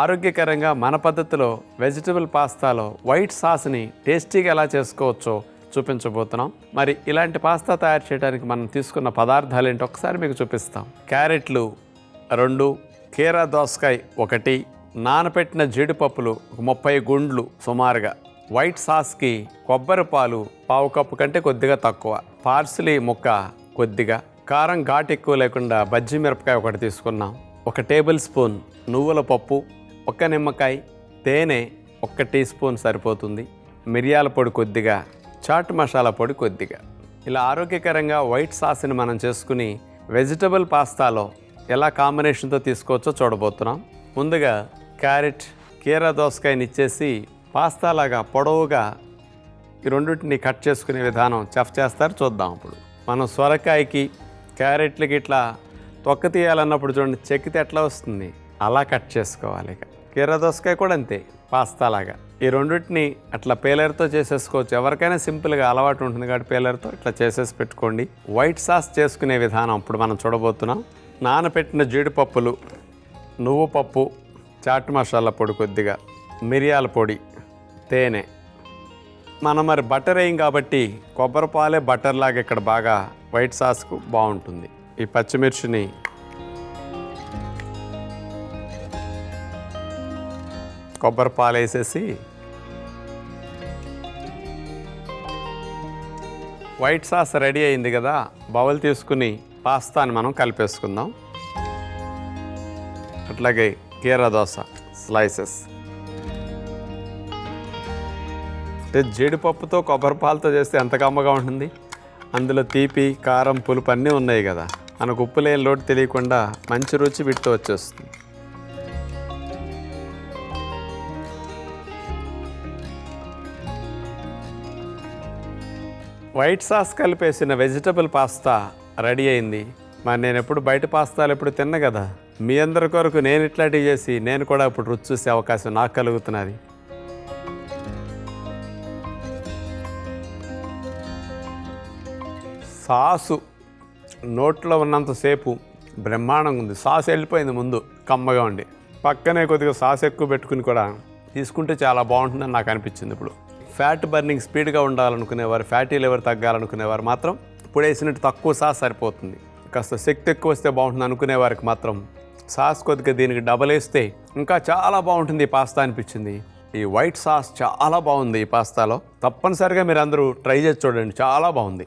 ఆరోగ్యకరంగా మన పద్ధతిలో వెజిటబుల్ పాస్తాలో వైట్ సాస్ని టేస్టీగా ఎలా చేసుకోవచ్చో చూపించబోతున్నాం. మరి ఇలాంటి పాస్తా తయారు చేయడానికి మనం తీసుకున్న పదార్థాలు ఏంటో ఒకసారి మీకు చూపిస్తాం. క్యారెట్లు 2, కీరా దోసకాయ 1, నానపెట్టిన జీడిపప్పులు 30 గుండ్లు సుమారుగా, వైట్ సాస్కి కొబ్బరి పాలు 1/2 కప్పు కంటే కొద్దిగా తక్కువ, పార్స్లీ ముక్క కొద్దిగా, కారం ఘాటు ఎక్కువ లేకుండా బజ్జీ మిరపకాయ 1 తీసుకున్నాం, 1 టేబుల్ స్పూన్ నువ్వుల పప్పు, 1 నిమ్మకాయ, తేనె 1 టీ స్పూన్ సరిపోతుంది, మిరియాల పొడి కొద్దిగా, చాట్ మసాలా పొడి కొద్దిగా. ఇలా ఆరోగ్యకరంగా వైట్ సాస్ని మనం చేసుకుని వెజిటబుల్ పాస్తాలో ఎలా కాంబినేషన్తో తీసుకోవచ్చో చూడబోతున్నాం. ముందుగా క్యారెట్, కీరా దోసకాయని ఇచ్చేసి పాస్తాలాగా పొడవుగా ఈ రెండింటిని కట్ చేసుకునే విధానం చెఫ్ చేస్తారు, చూద్దాం. అప్పుడు మనం సొరకాయకి క్యారెట్లకి ఇట్లా తొక్క తీయాలన్నప్పుడు చూడండి చెక్కితే ఎట్లా వస్తుంది, అలా కట్ చేసుకోవాలి. ఇక కీరా దోసకాయ కూడా అంతే, పాస్తాలాగా. ఈ రెండింటిని అట్లా పేలర్తో చేసేసుకోవచ్చు. ఎవరికైనా సింపుల్గా అలవాటు ఉంటుంది కాబట్టి పేలర్తో ఇట్లా చేసేసి పెట్టుకోండి. వైట్ సాస్ చేసుకునే విధానం ఇప్పుడు మనం చూడబోతున్నాం. నానపెట్టిన జీడిపప్పులు, నువ్వు పప్పు, చాట్ మసాలా పొడి కొద్దిగా, మిరియాల పొడి, తేనె. మనం మరి బటర్ వేయం కాబట్టి కొబ్బరి పాలే బటర్ లాగా ఇక్కడ బాగా వైట్ సాస్కు బాగుంటుంది. ఈ పచ్చిమిర్చిని కొబ్బరి పాలు వేసేసి వైట్ సాస్ రెడీ అయింది కదా, బౌల్ తీసుకుని పాస్తాని మనం కలిపేసుకుందాం. అట్లాగే కీరా దోస స్లైసెస్. అంటే జీడిపప్పుతో కొబ్బరి పాలతో చేస్తే ఎంత కమ్మగా ఉంటుంది. అందులో తీపి, కారం, పులుపు అన్నీ ఉన్నాయి కదా, మనకు ఉప్పు లేని లోటు తెలియకుండా మంచి రుచి వీటితో వచ్చేస్తుంది. వైట్ సాస్ కలిపేసిన వెజిటబుల్ పాస్తా రెడీ అయింది. మరి నేను ఎప్పుడు బయట పాస్తాలు ఎప్పుడు తిన్నా కదా, మీ అందరి కొరకు నేను ఇట్లాంటివి చేసి నేను కూడా ఇప్పుడు రుచి చూసే అవకాశం నాకు కలుగుతున్నది. సాసు నోట్లో ఉన్నంతసేపు బ్రహ్మాండంగా ఉంది. సాస్ వెళ్ళిపోయింది ముందు కమ్మగా ఉండి, పక్కనే కొద్దిగా సాస్ ఎక్కువ పెట్టుకుని కూడా తీసుకుంటే చాలా బాగుంటుందని నాకు అనిపించింది. ఇప్పుడు ఫ్యాట్ బర్నింగ్ స్పీడ్గా ఉండాలనుకునేవారు, ఫ్యాటీ లివర్ తగ్గాలనుకునేవారు మాత్రం ఇప్పుడు వేసినట్టు తక్కువ సాస్ సరిపోతుంది. కాస్త శక్తి ఎక్కువ వస్తే బాగుంటుంది అనుకునే వారికి మాత్రం సాస్ కొద్దిగా దీనికి డబల్ వేస్తే ఇంకా చాలా బాగుంటుంది ఈ పాస్తా అనిపించింది. ఈ వైట్ సాస్ చాలా బాగుంది ఈ పాస్తాలో. తప్పనిసరిగా మీరు అందరూ ట్రై చేసి చూడండి, చాలా బాగుంది.